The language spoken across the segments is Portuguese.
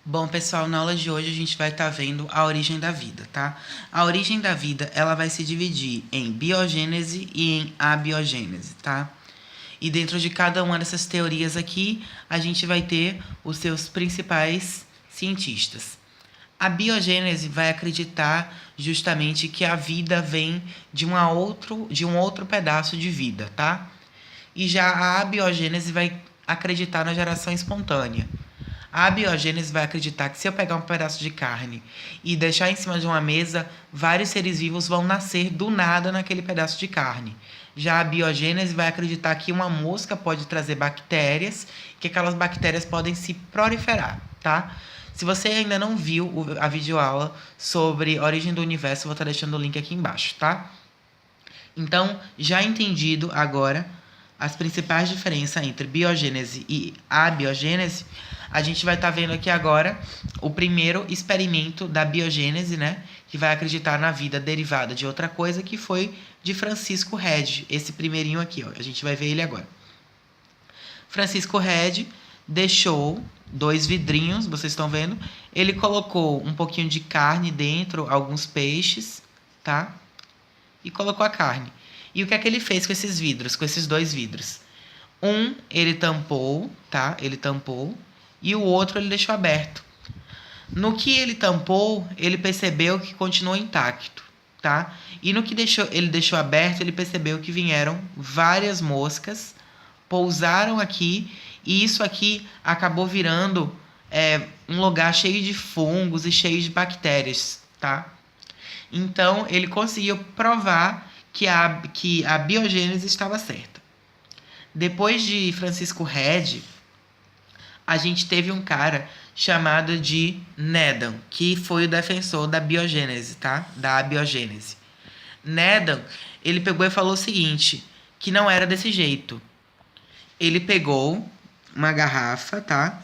Bom, pessoal, na aula de hoje a gente vai estar vendo a origem da vida, tá? A origem da vida, ela vai se dividir em biogênese e em abiogênese, tá? E dentro de cada uma dessas teorias aqui, a gente vai ter os seus principais cientistas. A biogênese vai acreditar justamente que a vida vem de um outro pedaço de vida, tá? E já a abiogênese vai acreditar na geração espontânea. A abiogênese vai acreditar que se eu pegar um pedaço de carne e deixar em cima de uma mesa, vários seres vivos vão nascer do nada naquele pedaço de carne. Já a biogênese vai acreditar que uma mosca pode trazer bactérias, que aquelas bactérias podem se proliferar, tá? Se você ainda não viu a videoaula sobre a origem do universo, eu vou estar deixando o link aqui embaixo, tá? Então, já entendido agora as principais diferenças entre biogênese e abiogênese, a gente vai estar vendo aqui agora o primeiro experimento da biogênese, né? Que vai acreditar na vida derivada de outra coisa, que foi de Francisco Redi. Esse primeirinho aqui, ó. A gente vai ver ele agora. Francisco Redi deixou 2 vidrinhos, vocês estão vendo? Ele colocou um pouquinho de carne dentro, alguns peixes, tá? E colocou a carne. E o que é que ele fez com esses vidros, com esses 2 vidros? Ele tampou, tá? Ele tampou. E o outro ele deixou aberto. No que ele tampou, ele percebeu que continuou intacto, tá? E no que ele deixou aberto, ele percebeu que vieram várias moscas, pousaram aqui, e isso aqui acabou virando um lugar cheio de fungos e cheio de bactérias, tá? Então, ele conseguiu provar que a biogênese estava certa. Depois de Francisco Redi, a gente teve um cara chamado de Needham, que foi o defensor da biogênese, tá? Da abiogênese. Needham, ele pegou e falou o seguinte, que não era desse jeito. Ele pegou uma garrafa, tá?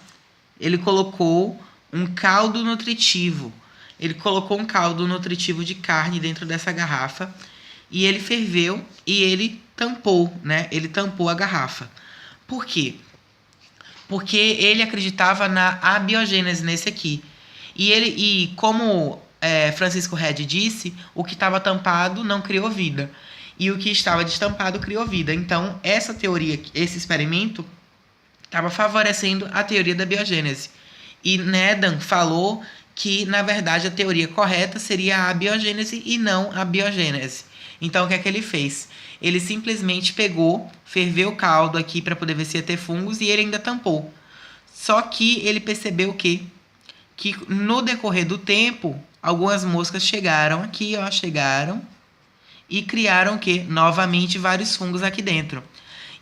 Ele colocou um caldo nutritivo. Ele colocou um caldo nutritivo de carne dentro dessa garrafa e ele ferveu e ele tampou, né? Ele tampou a garrafa. Por quê? Porque ele acreditava na abiogênese nesse aqui. E como Francisco Redi disse, o que estava tampado não criou vida. E o que estava destampado criou vida. Então, essa teoria, esse experimento, estava favorecendo a teoria da biogênese. E Needham falou que, na verdade, a teoria correta seria a abiogênese e não a biogênese. Então, o que é que ele fez? Ele simplesmente pegou, ferveu o caldo aqui para poder ver se ia ter fungos e ele ainda tampou. Só que ele percebeu que no decorrer do tempo, algumas moscas chegaram aqui, ó, chegaram e criaram o quê? Novamente vários fungos aqui dentro.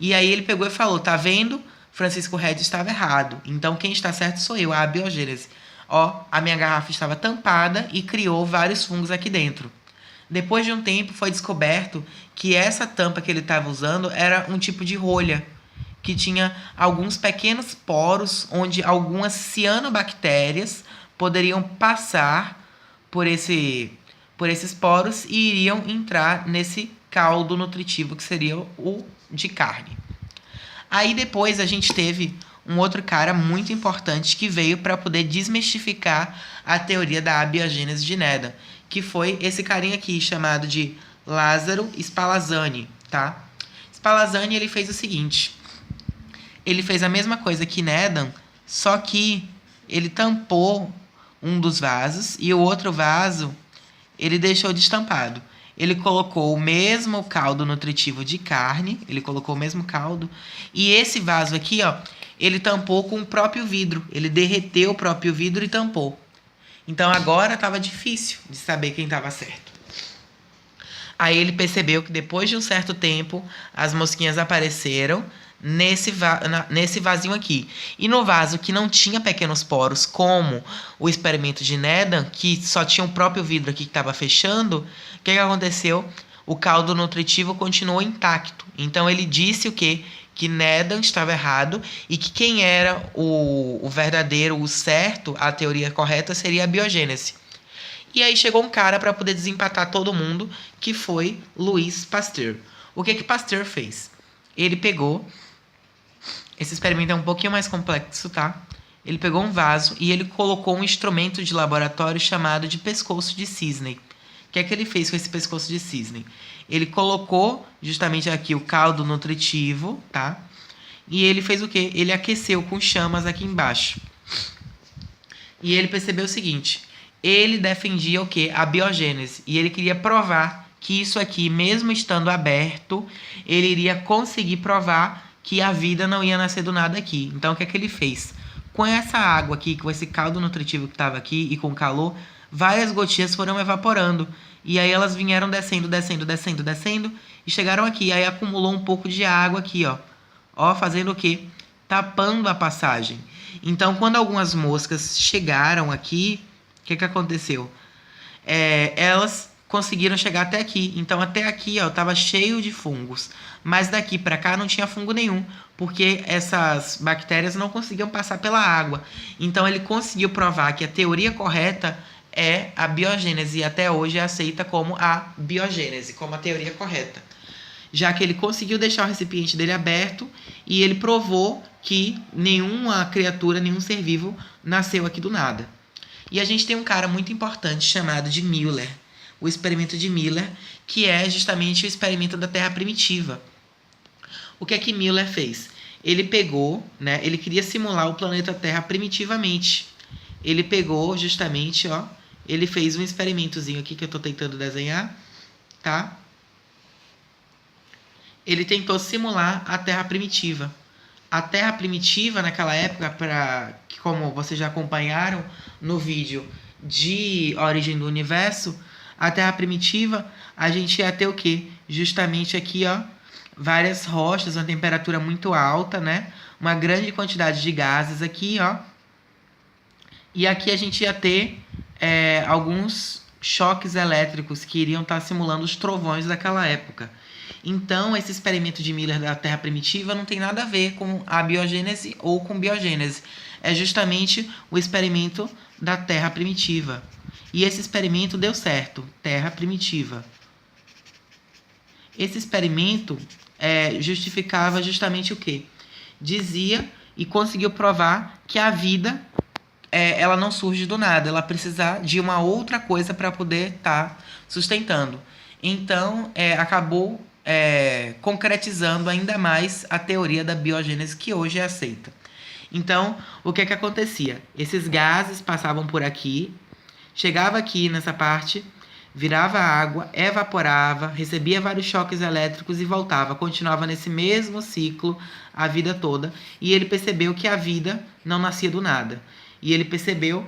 E aí ele pegou e falou, tá vendo? Francisco Redi estava errado. Então quem está certo sou eu, a abiogênese. Ó, a minha garrafa estava tampada e criou vários fungos aqui dentro. Depois de um tempo foi descoberto que essa tampa que ele estava usando era um tipo de rolha, que tinha alguns pequenos poros onde algumas cianobactérias poderiam passar por esses poros e iriam entrar nesse caldo nutritivo que seria o de carne. Aí depois a gente teve um outro cara muito importante que veio para poder desmistificar a teoria da abiogênese de Needham, que foi esse carinha aqui, chamado de Lázaro Spallanzani, tá? Spallanzani, ele fez o seguinte, ele fez a mesma coisa que Needham, só que ele tampou um dos vasos e o outro vaso ele deixou destampado. Ele colocou o mesmo caldo nutritivo de carne, ele colocou o mesmo caldo, e esse vaso aqui, ó, ele tampou com o próprio vidro, ele derreteu o próprio vidro e tampou. Então agora estava difícil de saber quem estava certo. Aí ele percebeu que depois de um certo tempo, as mosquinhas apareceram nesse vasinho aqui. E no vaso que não tinha pequenos poros, como o experimento de Needham, que só tinha o próprio vidro aqui que estava fechando, o que aconteceu? O caldo nutritivo continuou intacto. Então ele disse o quê? Que Needham estava errado e que quem era o verdadeiro, o certo, a teoria correta seria a biogênese. E aí chegou um cara para poder desempatar todo mundo, que foi Louis Pasteur. O que Pasteur fez? Ele pegou... Esse experimento é um pouquinho mais complexo, tá? Ele pegou um vaso e ele colocou um instrumento de laboratório chamado de pescoço de cisne. O que é que ele fez com esse pescoço de cisne? Ele colocou justamente aqui o caldo nutritivo, tá? E ele fez o quê? Ele aqueceu com chamas aqui embaixo. E ele percebeu o seguinte: ele defendia o quê? A biogênese. E ele queria provar que isso aqui, mesmo estando aberto, ele iria conseguir provar que a vida não ia nascer do nada aqui. Então, o que é que ele fez? Com essa água aqui, com esse caldo nutritivo que estava aqui e com calor, várias gotinhas foram evaporando. E aí elas vieram descendo, descendo, descendo, descendo e chegaram aqui. Aí acumulou um pouco de água aqui, ó. Ó, fazendo o quê? Tapando a passagem. Então, quando algumas moscas chegaram aqui, o que aconteceu? Elas conseguiram chegar até aqui. Então, até aqui, ó, tava cheio de fungos. Mas daqui para cá não tinha fungo nenhum, porque essas bactérias não conseguiam passar pela água. Então, ele conseguiu provar que a teoria correta é a biogênese. E até hoje é aceita como a biogênese, como a teoria correta. Já que ele conseguiu deixar o recipiente dele aberto e ele provou que nenhuma criatura, nenhum ser vivo nasceu aqui do nada. E a gente tem um cara muito importante chamado de Müller, o experimento de Müller, que é justamente o experimento da Terra primitiva. O que é que Müller fez? Ele pegou, né, ele queria simular o planeta Terra primitivamente. Ele pegou justamente, ó, ele fez um experimentozinho aqui que eu estou tentando desenhar, tá? Ele tentou simular a Terra primitiva. A Terra primitiva, naquela época, como vocês já acompanharam no vídeo de Origem do Universo, a Terra primitiva, a gente ia ter o quê? Justamente aqui, ó, várias rochas, uma temperatura muito alta, né? Uma grande quantidade de gases aqui, ó. E aqui a gente ia ter alguns choques elétricos que iriam estar simulando os trovões daquela época. Então, esse experimento de Müller da Terra primitiva não tem nada a ver com a biogênese ou com biogênese. É justamente o experimento da Terra primitiva. E esse experimento deu certo. Terra primitiva. Esse experimento justificava justamente o quê? Dizia e conseguiu provar que a vida ela não surge do nada. Ela precisa de uma outra coisa para poder estar sustentando. Então, acabou concretizando ainda mais a teoria da biogênese que hoje é aceita. Então, o que acontecia? Esses gases passavam por aqui, chegava aqui nessa parte, virava água, evaporava, recebia vários choques elétricos e voltava. Continuava nesse mesmo ciclo a vida toda. E ele percebeu que a vida não nascia do nada. E ele percebeu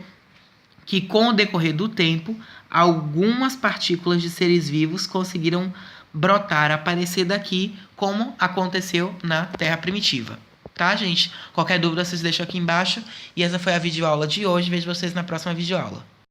que, com o decorrer do tempo, algumas partículas de seres vivos conseguiram brotar, aparecer daqui, como aconteceu na Terra primitiva. Tá, gente? Qualquer dúvida, vocês deixam aqui embaixo. E essa foi a videoaula de hoje. Vejo vocês na próxima videoaula.